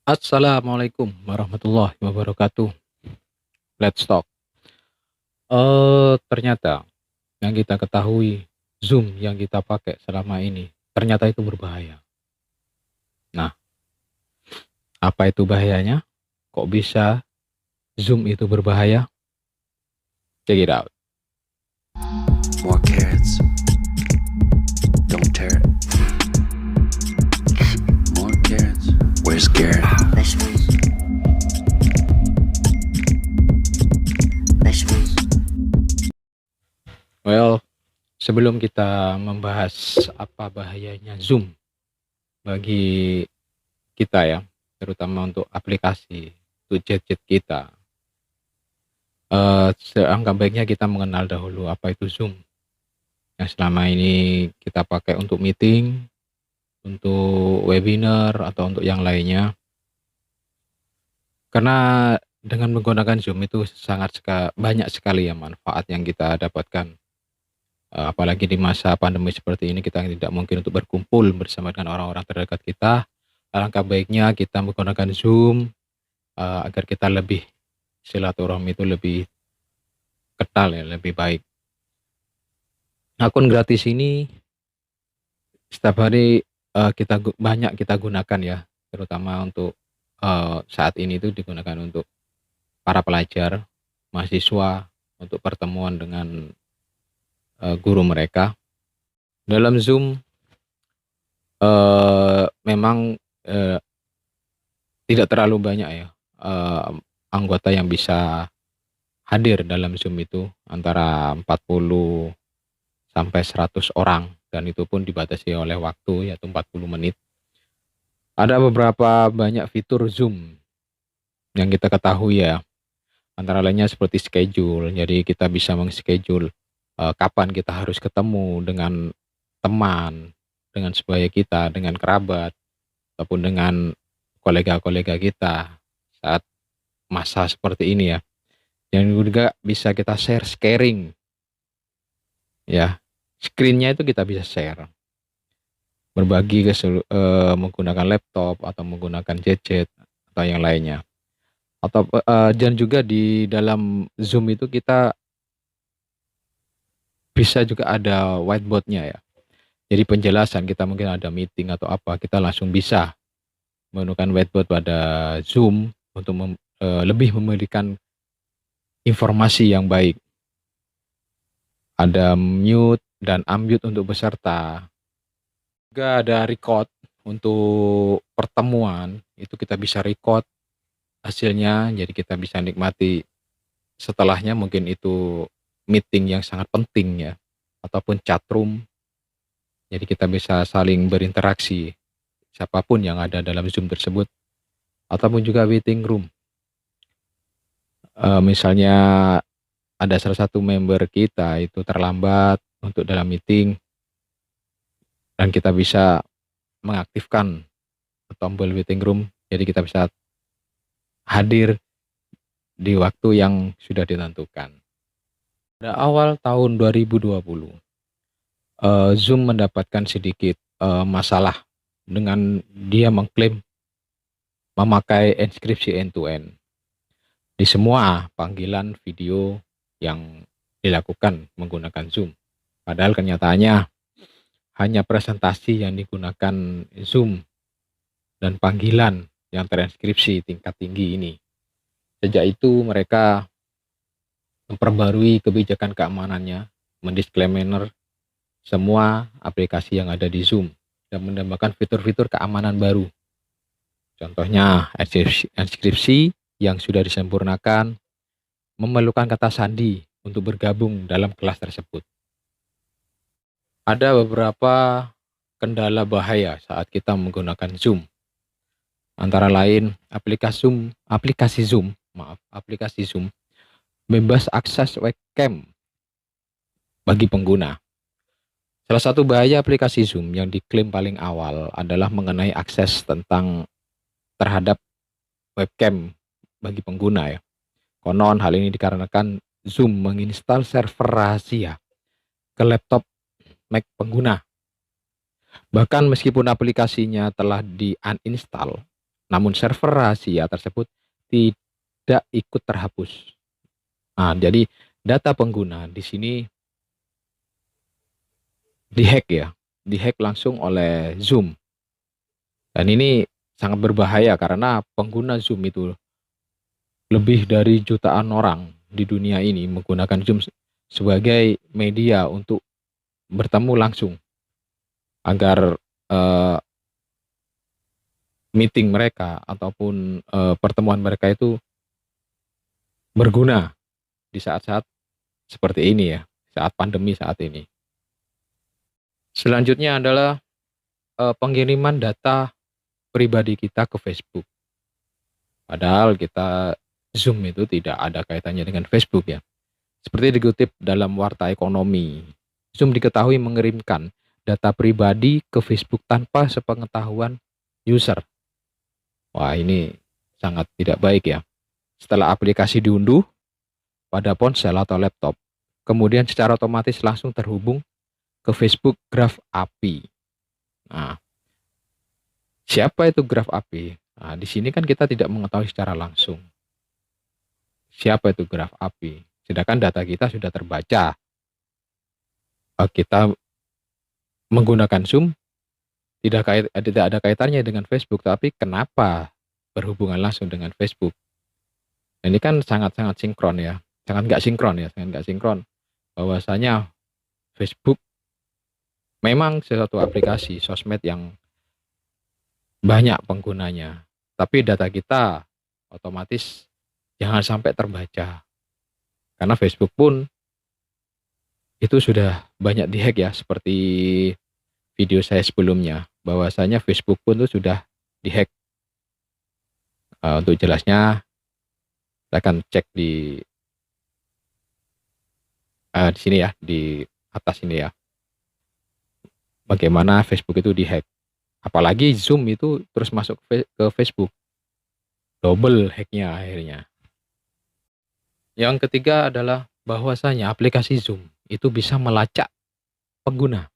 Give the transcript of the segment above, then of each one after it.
Assalamualaikum warahmatullahi wabarakatuh. Let's talk. Ternyata yang kita ketahui, Zoom yang kita pakai selama ini, ternyata itu berbahaya. Nah, apa itu bahayanya? Kok bisa Zoom itu berbahaya? Check it out. More carrots. Don't tear it. More carrots. Where's Garrett? Vegetables. Vegetables. Well, sebelum kita membahas apa bahayanya Zoom bagi kita ya, terutama untuk aplikasi, untuk chat-chat kita, seangka baiknya kita mengenal dahulu apa itu Zoom yang selama ini kita pakai untuk meeting, untuk webinar, atau untuk yang lainnya. Karena dengan menggunakan Zoom itu banyak sekali ya manfaat yang kita dapatkan. Apalagi di masa pandemi seperti ini kita tidak mungkin untuk berkumpul bersama dengan orang-orang terdekat kita. Alangkah baiknya kita menggunakan Zoom agar kita lebih silaturahmi itu lebih kental ya, lebih baik. Akun gratis ini setiap hari banyak kita gunakan ya, terutama untuk saat ini itu digunakan untuk para pelajar, mahasiswa, untuk pertemuan dengan guru mereka. Dalam Zoom memang tidak terlalu banyak ya anggota yang bisa hadir dalam Zoom itu, antara 40 sampai 100 orang, dan itu pun dibatasi oleh waktu yaitu 40 menit. Ada beberapa banyak fitur Zoom yang kita ketahui ya, antara lainnya seperti schedule. Jadi kita bisa meng-schedule kapan kita harus ketemu dengan teman, dengan sebaya kita, dengan kerabat, ataupun dengan kolega-kolega kita saat masa seperti ini ya. Yang juga bisa kita sharing ya. Screen-nya itu kita bisa share, berbagi menggunakan laptop atau menggunakan gadget atau yang lainnya. Atau dan juga di dalam Zoom itu kita bisa juga ada whiteboard-nya ya. Jadi penjelasan kita mungkin ada meeting atau apa, kita langsung bisa menggunakan whiteboard pada Zoom untuk lebih memberikan informasi yang baik. Ada mute dan unmute untuk peserta. Juga ada record untuk pertemuan, itu kita bisa record hasilnya, jadi kita bisa nikmati setelahnya, mungkin itu meeting yang sangat penting ya, ataupun chat room. Jadi kita bisa saling berinteraksi, siapapun yang ada dalam Zoom tersebut, ataupun juga waiting room. Misalnya ada salah satu member kita itu terlambat untuk dalam meeting, dan kita bisa mengaktifkan tombol waiting room, jadi kita bisa hadir di waktu yang sudah ditentukan. Pada awal tahun 2020, Zoom mendapatkan sedikit masalah dengan dia mengklaim memakai enkripsi end-to-end di semua panggilan video yang dilakukan menggunakan Zoom. Padahal kenyataannya hanya presentasi yang digunakan Zoom dan panggilan yang terenkripsi tingkat tinggi ini. Sejak itu mereka memperbarui kebijakan keamanannya, mendisklaimer semua aplikasi yang ada di Zoom dan menambahkan fitur-fitur keamanan baru. Contohnya enkripsi yang sudah disempurnakan, memerlukan kata sandi untuk bergabung dalam kelas tersebut. Ada beberapa kendala bahaya saat kita menggunakan Zoom. Antara lain aplikasi Zoom bebas akses webcam bagi pengguna. Salah satu bahaya aplikasi Zoom yang diklaim paling awal adalah mengenai akses terhadap webcam bagi pengguna ya. Konon hal ini dikarenakan Zoom menginstal server rahasia ke laptop Mac pengguna. Bahkan meskipun aplikasinya telah di-uninstall, namun server rahasia tersebut tidak ikut terhapus. Nah, jadi data pengguna di sini dihack ya, dihack langsung oleh Zoom. Dan ini sangat berbahaya karena pengguna Zoom itu lebih dari jutaan orang di dunia ini menggunakan Zoom sebagai media untuk bertemu langsung agar eh, meeting mereka ataupun pertemuan mereka itu berguna di saat-saat seperti ini ya, saat pandemi saat ini. Selanjutnya adalah pengiriman data pribadi kita ke Facebook. Padahal kita Zoom itu tidak ada kaitannya dengan Facebook ya. Seperti dikutip dalam Warta Ekonomi, Zoom diketahui mengirimkan data pribadi ke Facebook tanpa sepengetahuan user. Wah, ini sangat tidak baik ya. Setelah aplikasi diunduh pada ponsel atau laptop, kemudian secara otomatis langsung terhubung ke Facebook Graph API. Nah, siapa itu Graph API? Nah, di sini kan kita tidak mengetahui secara langsung siapa itu Graph API. Sedangkan data kita sudah terbaca. Kita menggunakan Zoom tidak ada kaitannya dengan Facebook, tapi kenapa berhubungan langsung dengan Facebook? Ini kan sangat-sangat sinkron ya, sangat nggak sinkron. Bahwasanya Facebook memang sesuatu aplikasi sosmed yang banyak penggunanya, tapi data kita otomatis jangan sampai terbaca. Karena Facebook pun itu sudah banyak dihack ya, seperti video saya sebelumnya, bahwasanya Facebook pun itu sudah dihack. Untuk jelasnya, saya akan cek di sini ya, di atas ini ya, bagaimana Facebook itu dihack. Apalagi Zoom itu terus masuk ke Facebook, double hacknya akhirnya. Yang ketiga adalah bahwasanya aplikasi Zoom itu bisa melacak pengguna.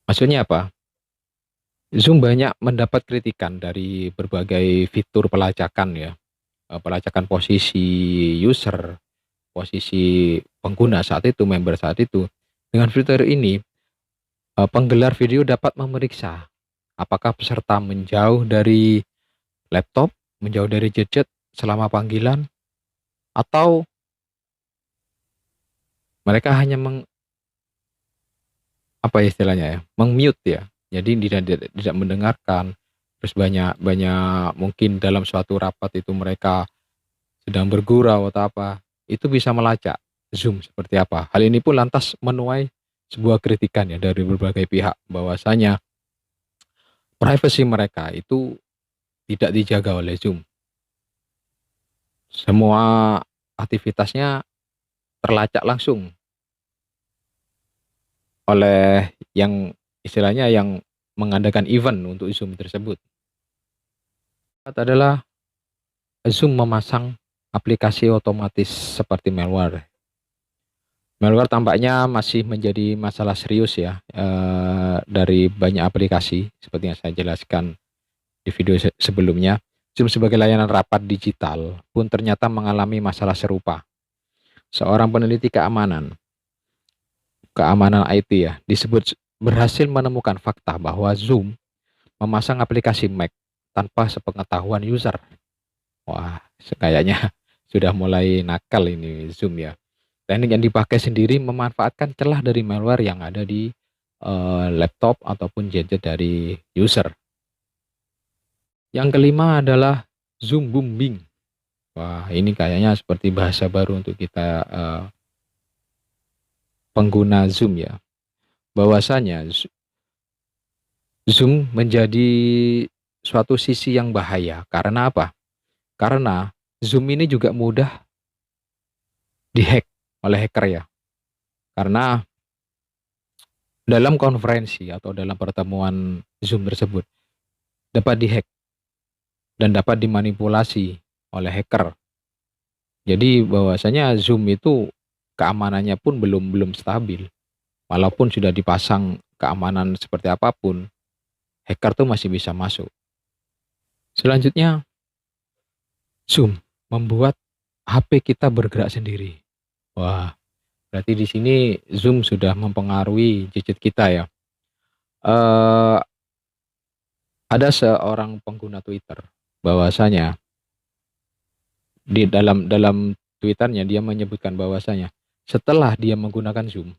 Maksudnya apa? Zoom banyak mendapat kritikan dari berbagai fitur pelacakan ya, pelacakan posisi user, posisi pengguna saat itu, member saat itu. Dengan fitur ini, penggelar video dapat memeriksa apakah peserta menjauh dari laptop, menjauh dari gadget selama panggilan, atau mereka hanya meng-mute ya. Jadi tidak mendengarkan. Terus banyak mungkin dalam suatu rapat itu mereka sedang bergurau atau apa, itu bisa melacak Zoom seperti apa. Hal ini pun lantas menuai sebuah kritikan ya dari berbagai pihak, bahwasanya privasi mereka itu tidak dijaga oleh Zoom. Semua aktivitasnya terlacak langsung oleh yang istilahnya yang mengadakan event untuk Zoom tersebut. Adalah Zoom memasang aplikasi otomatis seperti malware. Malware tampaknya masih menjadi masalah serius ya, dari banyak aplikasi seperti yang saya jelaskan di video sebelumnya. Zoom sebagai layanan rapat digital pun ternyata mengalami masalah serupa. Seorang peneliti keamanan IT ya, disebut berhasil menemukan fakta bahwa Zoom memasang aplikasi Mac tanpa sepengetahuan user. Wah, kayaknya sudah mulai nakal ini Zoom ya. Teknik yang dipakai sendiri memanfaatkan celah dari malware yang ada di laptop ataupun gadget dari user. Yang kelima adalah Zoom bombing. Wah, ini kayaknya seperti bahasa baru untuk kita pengguna Zoom ya. Bahwasanya Zoom menjadi suatu sisi yang bahaya. Karena apa? Karena Zoom ini juga mudah dihack oleh hacker ya. Karena dalam konferensi atau dalam pertemuan Zoom tersebut dapat dihack dan dapat dimanipulasi oleh hacker. Jadi bahwasanya Zoom itu keamanannya pun belum stabil. Walaupun sudah dipasang keamanan seperti apapun, hacker tuh masih bisa masuk. Selanjutnya, Zoom membuat HP kita bergerak sendiri. Wah, berarti di sini Zoom sudah mempengaruhi gadget kita ya. Eee, ada seorang pengguna Twitter bahwasanya di dalam Twitternya dia menyebutkan bahwasanya setelah dia menggunakan Zoom,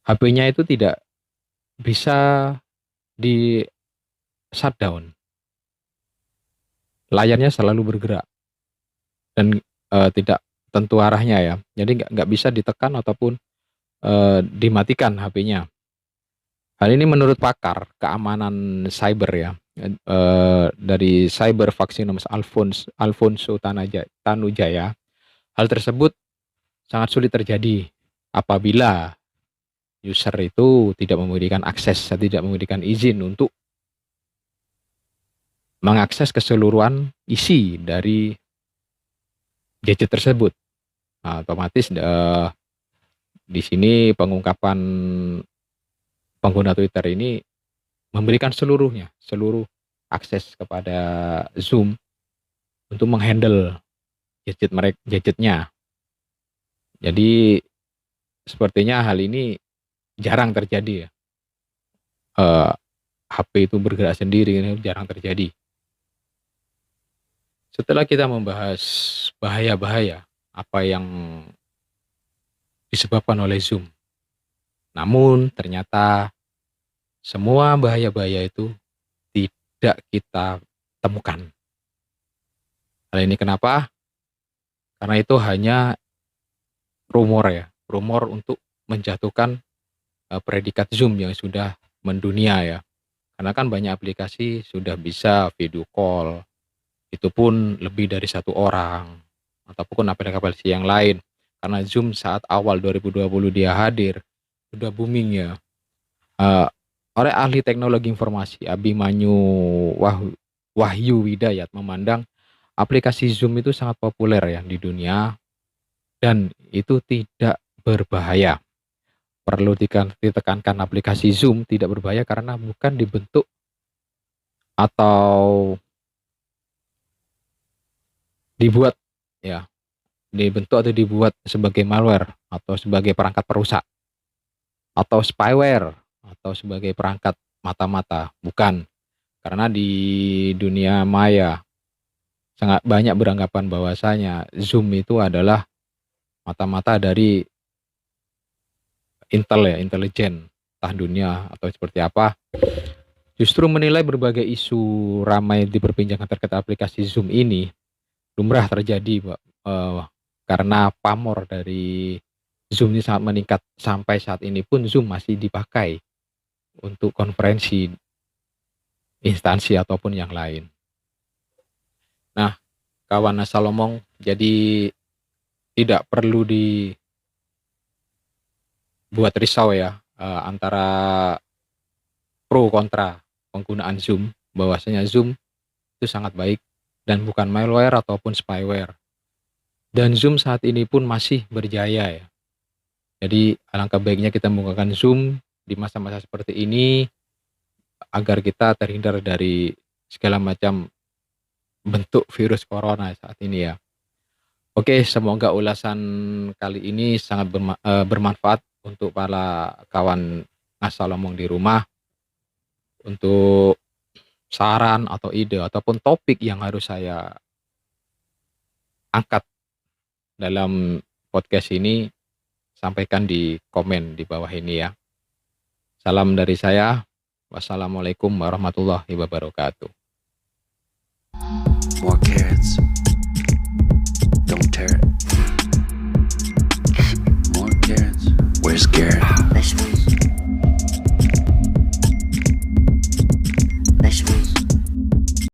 HP-nya itu tidak bisa di-shutdown, layarnya selalu bergerak dan, tidak tentu arahnya ya. Jadi nggak bisa ditekan ataupun, dimatikan HP-nya. Hal ini menurut pakar keamanan cyber ya, dari Cyber Vaccinomes Alfonso Tanujaya, hal tersebut sangat sulit terjadi apabila user itu tidak memberikan izin untuk mengakses keseluruhan isi dari gadget tersebut. Nah, otomatis, di sini pengungkapan pengguna Twitter ini memberikan seluruh akses kepada Zoom untuk menghandle gadgetnya. Jadi sepertinya hal ini jarang terjadi ya. HP itu bergerak sendiri ini jarang terjadi. Setelah kita membahas bahaya-bahaya apa yang disebabkan oleh Zoom, namun ternyata semua bahaya-bahaya itu tidak kita temukan. Hal ini kenapa? Karena itu hanya rumor ya, rumor untuk menjatuhkan predikat Zoom yang sudah mendunia ya. Karena kan banyak aplikasi sudah bisa video call, itu pun lebih dari satu orang, ataupun aplikasi yang lain. Karena Zoom saat awal 2020 dia hadir, sudah booming ya. Oleh ahli teknologi informasi Abimanyu Wahyu Widayat memandang aplikasi Zoom itu sangat populer ya di dunia dan itu tidak berbahaya. Perlu ditekankan aplikasi Zoom tidak berbahaya karena bukan dibentuk atau dibuat sebagai malware atau sebagai perangkat perusak atau spyware atau sebagai perangkat mata-mata, bukan. Karena di dunia maya sangat banyak beranggapan bahwasanya Zoom itu adalah mata-mata dari intelijen, entah dunia atau seperti apa. Justru menilai berbagai isu ramai diperbincangkan terkait aplikasi Zoom ini lumrah terjadi, karena pamor dari Zoom ini sangat meningkat. Sampai saat ini pun Zoom masih dipakai untuk konferensi instansi ataupun yang lain. Nah, kawan asal omong, jadi tidak perlu dibuat risau ya, antara pro kontra penggunaan Zoom, bahwasanya Zoom itu sangat baik dan bukan malware ataupun spyware. Dan Zoom saat ini pun masih berjaya ya. Jadi alangkah baiknya kita menggunakan Zoom di masa-masa seperti ini agar kita terhindar dari segala macam bentuk virus corona saat ini ya. Oke, semoga ulasan kali ini sangat bermanfaat untuk para kawan asal omong di rumah. Untuk saran atau ide ataupun topik yang harus saya angkat dalam podcast ini, sampaikan di komen di bawah ini ya. Salam dari saya. Wassalamualaikum warahmatullahi wabarakatuh. More carrots. Don't tear it. More carrots. Where's Garrett?